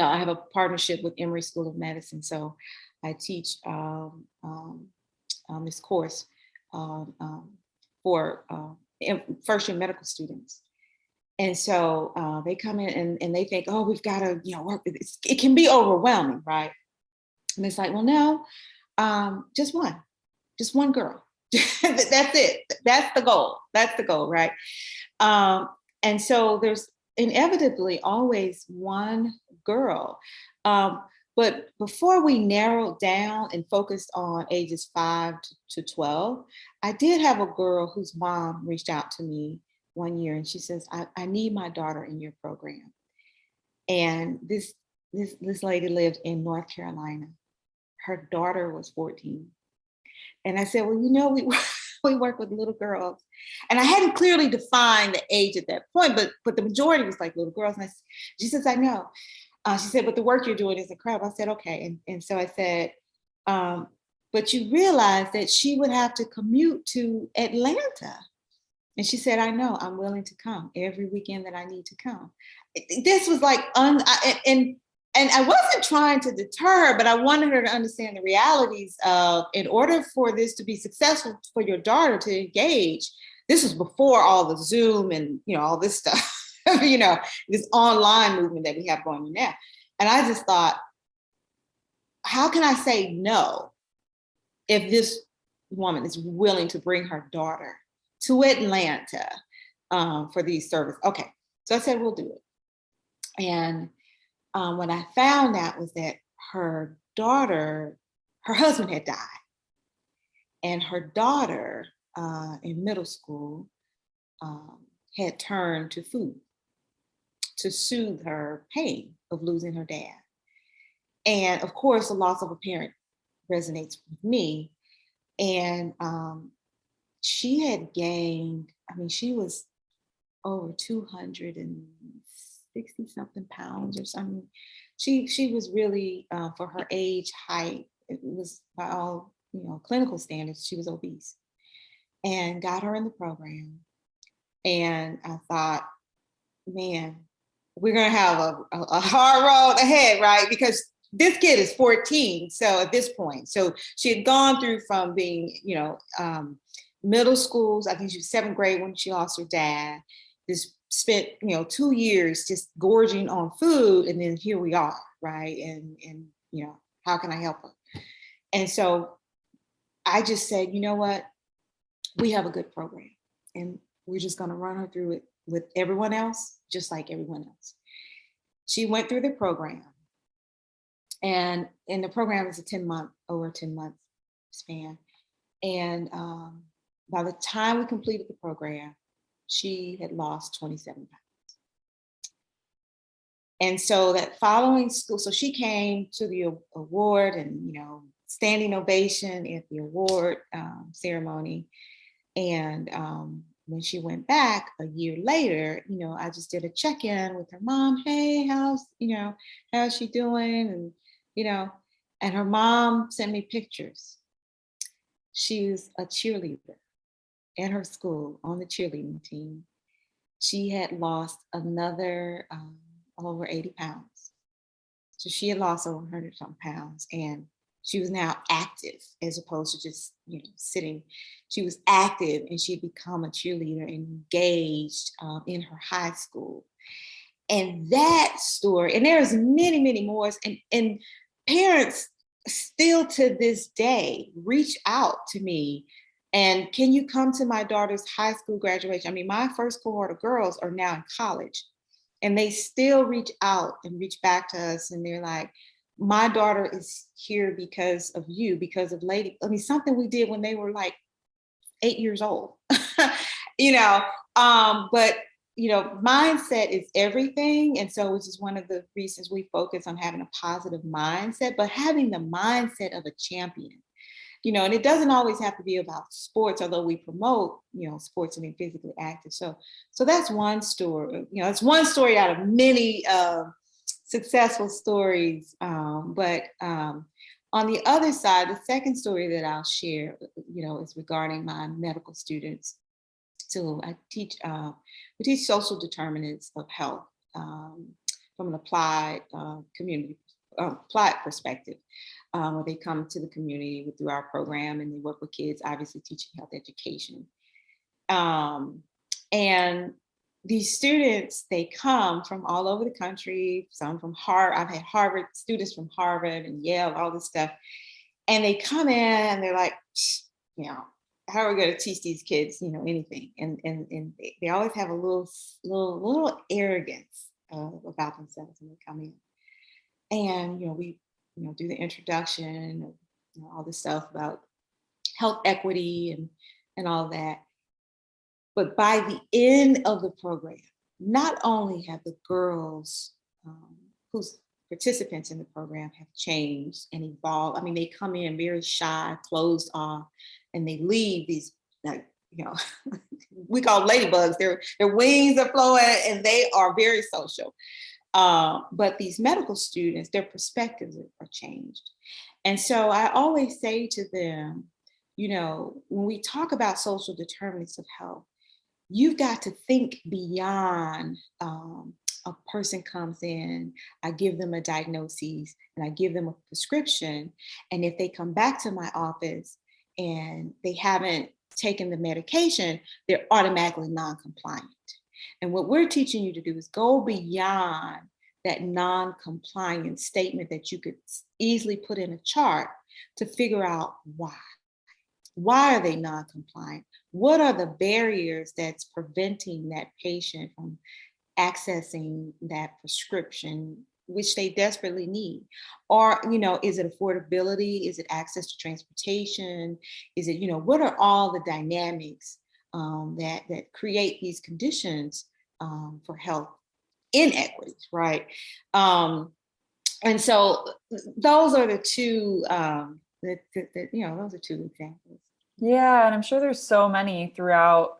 I have a partnership with Emory School of Medicine. So I teach this course for first year medical students. And so they come in and they think, oh, we've got to, work with this. It can be overwhelming, right? And it's like, well, no, just one girl. That's it. That's the goal. That's the goal, right? And so there's inevitably always one girl. But before we narrowed down and focused on ages 5 to 12, I did have a girl whose mom reached out to me one year, and she says, I need my daughter in your program. And this lady lived in North Carolina. Her daughter was 14. And I said, well, we work with little girls. And I hadn't clearly defined the age at that point, but the majority was like little girls. And she says, I know. She said, but the work you're doing is incredible. I said, okay. And so I said, but you realize that she would have to commute to Atlanta. And she said, I know, I'm willing to come every weekend that I need to come. This was like, and I wasn't trying to deter her, but I wanted her to understand the realities of, in order for this to be successful for your daughter to engage, this was before all the Zoom and, all this stuff, this online movement that we have going on now. And I just thought, how can I say no if this woman is willing to bring her daughter to Atlanta for these services? Okay, so I said, we'll do it. And what I found out was that her husband had died. And her daughter in middle school had turned to food to soothe her pain of losing her dad. And of course, the loss of a parent resonates with me. And she had gained, she was over 260 something pounds or something. She was really, for her age, height, it was by all, clinical standards, she was obese. And got her in the program. And I thought, man, we're going to have a hard road ahead, right? Because this kid is 14. So at this point, so she had gone through from being, middle schools. I think she was 7th grade when she lost her dad. This spent, 2 years just gorging on food. And then here we are, right? And how can I help her? And so I just said, you know what? We have a good program. And we're just going to run her through it with everyone else, just like everyone else. She went through the program. And in the program is over a 10-month span. And by the time we completed the program, she had lost 27 pounds. And so that following school, so she came to the award and, standing ovation at the award ceremony. And when she went back a year later, I just did a check-in with her mom. Hey, how's she doing? And, and her mom sent me pictures. She was a cheerleader at her school on the cheerleading team. She had lost another over 80 pounds. So she had lost over 100 some pounds, and she was now active as opposed to just, sitting. She was active, and she'd become a cheerleader and engaged in her high school. And that story, and there's many, many more. And parents, still to this day reach out to me and can you come to my daughter's high school graduation? I mean, my first cohort of girls are now in college and they still reach out and reach back to us and they're like, my daughter is here because of you, because of something we did when they were like 8 years old. you know, but mindset is everything. And so which is one of the reasons we focus on having a positive mindset, but having the mindset of a champion. And it doesn't always have to be about sports, although we promote, sports and being physically active. So that's one story. It's one story out of many successful stories. But on the other side, the second story that I'll share, is regarding my medical students. So I teach, we teach social determinants of health from an applied applied perspective. Where they come to the community through our program and they work with kids, obviously teaching health education. And these students, they come from all over the country, some from Harvard. I've had students from Harvard and Yale, all this stuff. And they come in and they're like, how are we going to teach these kids, anything? And they always have a little arrogance about themselves when they come in. And, we do the introduction, all this stuff about health equity and all that. But by the end of the program, not only have the girls who's participants in the program have changed and evolved. I mean, they come in very shy, closed off, and they leave these, we call ladybugs. Their wings are flowing and they are very social. But these medical students, their perspectives are changed. And so I always say to them, when we talk about social determinants of health, you've got to think beyond a person comes in, I give them a diagnosis and I give them a prescription. And if they come back to my office and they haven't taken the medication, they're automatically non-compliant. And what we're teaching you to do is go beyond that non-compliant statement that you could easily put in a chart to figure out why. Why are they non-compliant? What are the barriers that's preventing that patient from accessing that prescription, which they desperately need? Or, is it affordability? Is it access to transportation? Is it, what are all the dynamics that create these conditions for health inequities, right? And so those are the two, those are two examples. Yeah, and I'm sure there's so many throughout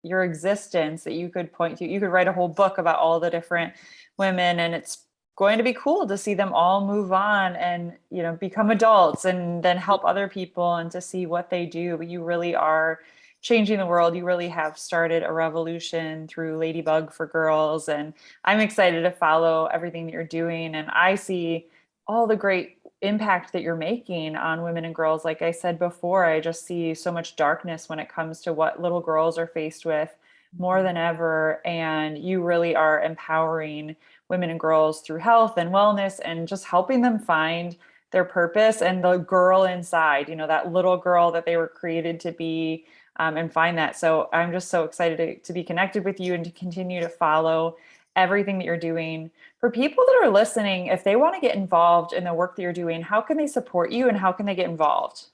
your existence that you could point to. You could write a whole book about all the different women, and it's going to be cool to see them all move on and, become adults and then help other people and to see what they do. But you really are changing the world. You really have started a revolution through Ladybug for Girls. And I'm excited to follow everything that you're doing. And I see all the great impact that you're making on women and girls. Like I said before, I just see so much darkness when it comes to what little girls are faced with more than ever. And you really are empowering women and girls through health and wellness and just helping them find their purpose and the girl inside, that little girl that they were created to be, and find that. So I'm just so excited to be connected with you and to continue to follow everything that you're doing. For people that are listening, if they want to get involved in the work that you're doing, how can they support you and how can they get involved?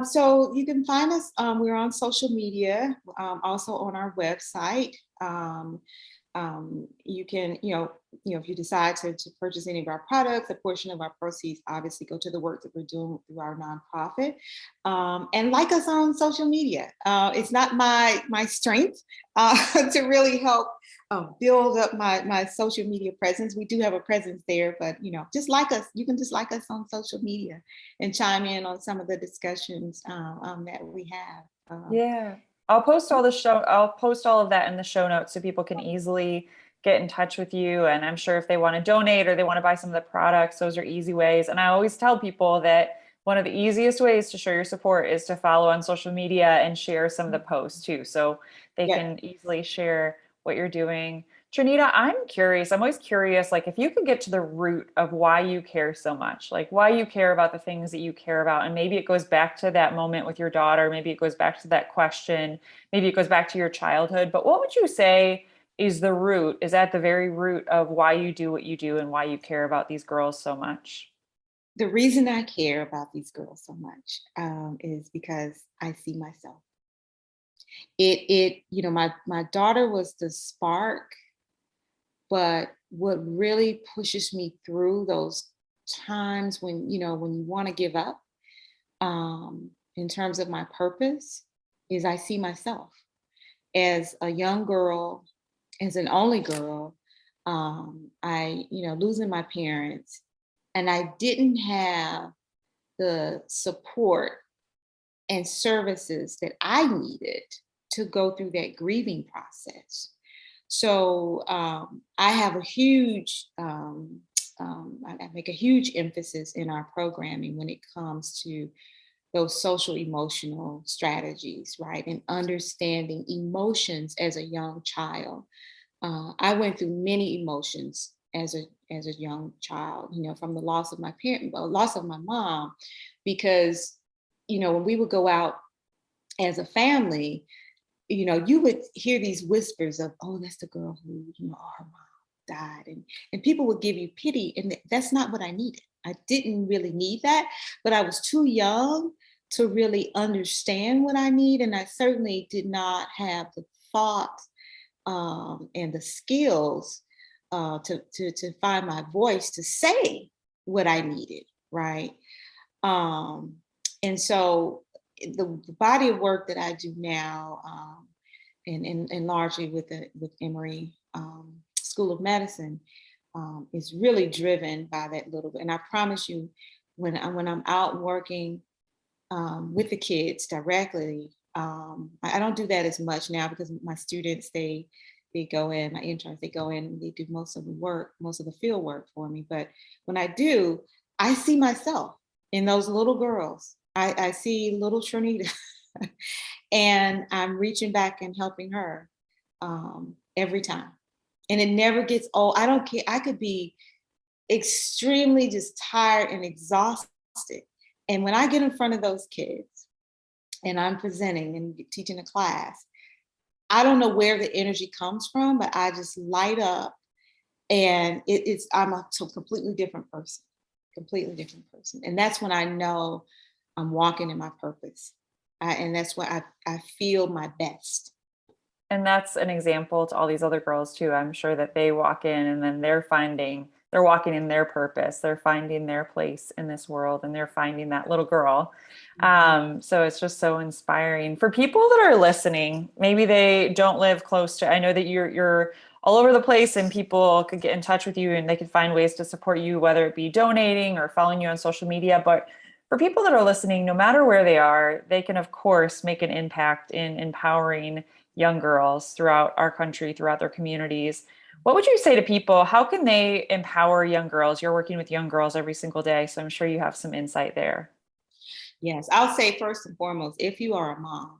So you can find us, we're on social media, also on our website. You can, if you decide to purchase any of our products, a portion of our proceeds obviously go to the work that we're doing through our nonprofit. And like us on social media. It's not my strength to really help build up my social media presence. We do have a presence there, but just like us, you can just like us on social media and chime in on some of the discussions that we have. Yeah. I'll post all of that in the show notes so people can easily get in touch with you. And I'm sure if they want to donate or they want to buy some of the products, those are easy ways. And I always tell people that one of the easiest ways to show your support is to follow on social media and share some of the posts too. So they can easily share what you're doing. Trinita, I'm curious. I'm always curious, like if you could get to the root of why you care so much, like why you care about the things that you care about. And maybe it goes back to that moment with your daughter. Maybe it goes back to that question. Maybe it goes back to your childhood. But what would you say is the root, is at the very root of why you do what you do and why you care about these girls so much? The reason I care about these girls so much is because I see myself. My daughter was the spark, but what really pushes me through those times when, when you want to give up, in terms of my purpose, is I see myself as a young girl, as an only girl. Losing my parents, and I didn't have the support and services that I needed to go through that grieving process. So I have a huge, I make a huge emphasis in our programming when it comes to those social emotional strategies, right? And understanding emotions as a young child. I went through many emotions as a young child, from the loss of my parent, loss of my mom, because when we would go out as a family, you would hear these whispers of, oh, that's the girl who, her mom died. And people would give you pity. And that's not what I needed. I didn't really need that, but I was too young to really understand what I need. And I certainly did not have the thought and the skills to find my voice to say what I needed, right? And so the body of work that I do now, and largely with Emory School of Medicine, is really driven by that little bit. And I promise you, when I'm out working with the kids directly, I don't do that as much now because my students, they go in, my interns, they go in and they do most of the work, most of the field work for me. But when I do, I see myself in those little girls. I see little Trinita and I'm reaching back and helping her every time. And it never gets old. I don't care. I could be extremely just tired and exhausted. And when I get in front of those kids and I'm presenting and teaching a class, I don't know where the energy comes from, but I just light up, and I'm a completely different person, And that's when I know I'm walking in my purpose. And that's why I feel my best. And that's an example to all these other girls too. I'm sure that they walk in and then they're walking in their purpose. They're finding their place in this world and they're finding that little girl. So it's just so inspiring for people that are listening. Maybe they don't live close to, I know that you're all over the place and people could get in touch with you and they could find ways to support you, whether it be donating or following you on social media. But for people that are listening, no matter where they are, they can, of course, make an impact in empowering young girls throughout our country, throughout their communities. What would you say to people? How can they empower young girls? You're working with young girls every single day, so I'm sure you have some insight there. Yes, I'll say first and foremost, if you are a mom,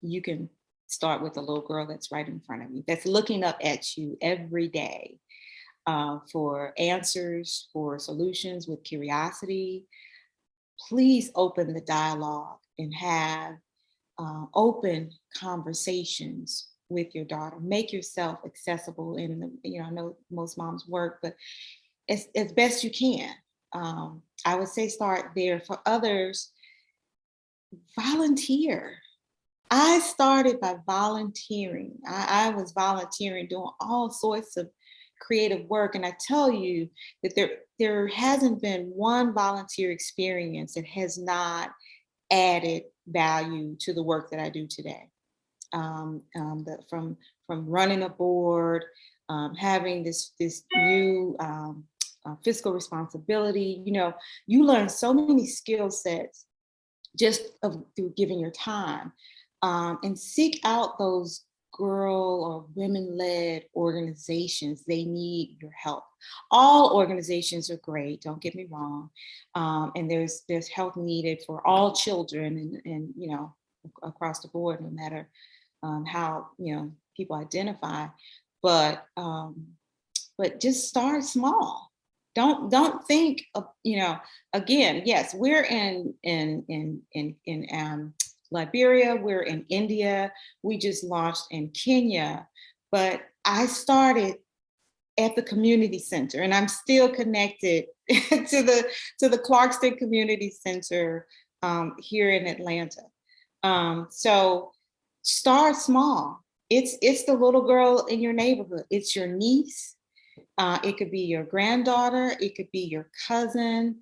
you can start with the little girl that's right in front of you, that's looking up at you every day for answers, for solutions, with curiosity. Please open the dialogue and have open conversations with your daughter. Make yourself accessible. And I know most moms work, but as best you can. I would say start there. For others, volunteer. I started by volunteering. I was volunteering, doing all sorts of creative work. And I tell you that there hasn't been one volunteer experience that has not added value to the work that I do today. From running a board, having this new fiscal responsibility, you learn so many skill sets just through giving your time, and seek out those girl or women-led organizations. They need your help. All organizations are great, don't get me wrong, and there's help needed for all children, and across the board, no matter how people identify. but just start small. Don't think of, again, yes, we're in Liberia, we're in India, we just launched in Kenya, but I started at the community center, and I'm still connected to the Clarkston Community Center here in Atlanta. So start small. It's the little girl in your neighborhood. It's your niece. It could be your granddaughter. It could be your cousin.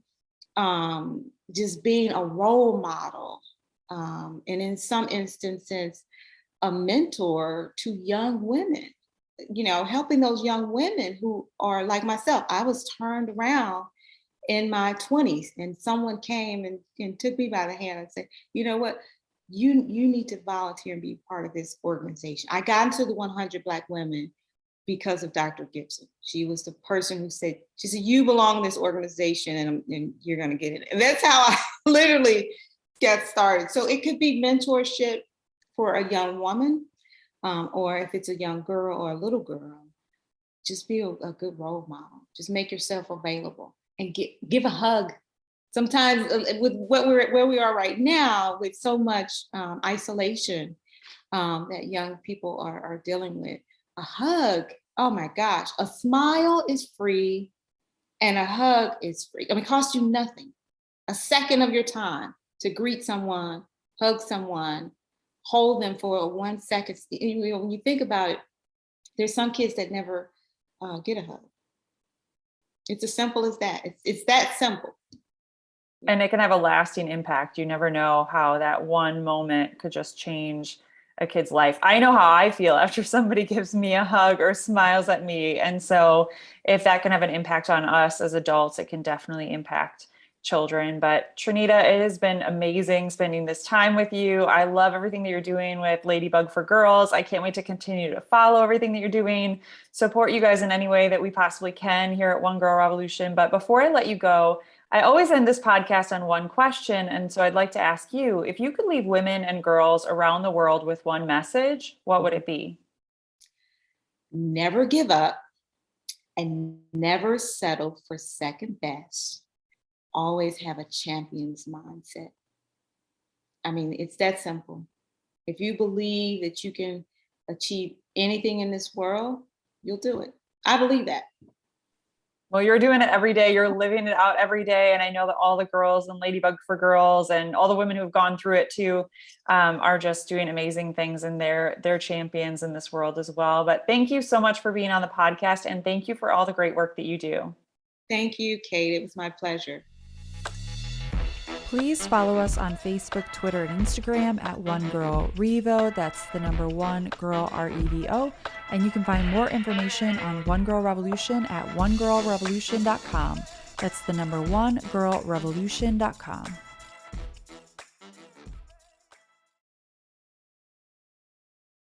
Just being a role model, and in some instances, a mentor to young women. Helping those young women who are like myself. I was turned around in my 20s, and someone came and took me by the hand and said, you know what, you need to volunteer and be part of this organization. I got into the 100 Black women because of Dr. Gibson. She was the person who said, you belong in this organization, and you're going to get it. And that's how I literally got started. So it could be mentorship for a young woman, or if it's a young girl or a little girl, just be a good role model. Just make yourself available and give a hug. Sometimes with where we are right now, with so much isolation that young people are dealing with, a hug, oh my gosh, a smile is free and a hug is free. It costs you nothing. A second of your time to greet someone, hug someone, hold them for 1 second. When you think about it, there's some kids that never get a hug. It's as simple as that. It's that simple. And it can have a lasting impact. You never know how that one moment could just change a kid's life. I know how I feel after somebody gives me a hug or smiles at me. And so if that can have an impact on us as adults, it can definitely impact children. But Trinita, it has been amazing spending this time with you. I love everything that you're doing with Ladybug for Girls. I can't wait to continue to follow everything that you're doing, support you guys in any way that we possibly can here at One Girl Revolution. But before I let you go, I always end this podcast on one question. And so I'd like to ask you, if you could leave women and girls around the world with one message, what would it be? Never give up and never settle for second best. Always have a champion's mindset. It's that simple. If you believe that you can achieve anything in this world, you'll do it. I believe that. Well, you're doing it every day. You're living it out every day. And I know that all the girls and Ladybug for Girls and all the women who've gone through it too are just doing amazing things, and they're champions in this world as well. But thank you so much for being on the podcast, and thank you for all the great work that you do. Thank you, Kate. It was my pleasure. Please follow us on Facebook, Twitter, and Instagram at One Girl Revo. That's the number One Girl REVO. And you can find more information on One Girl Revolution at onegirlrevolution.com. That's the number onegirlrevolution.com.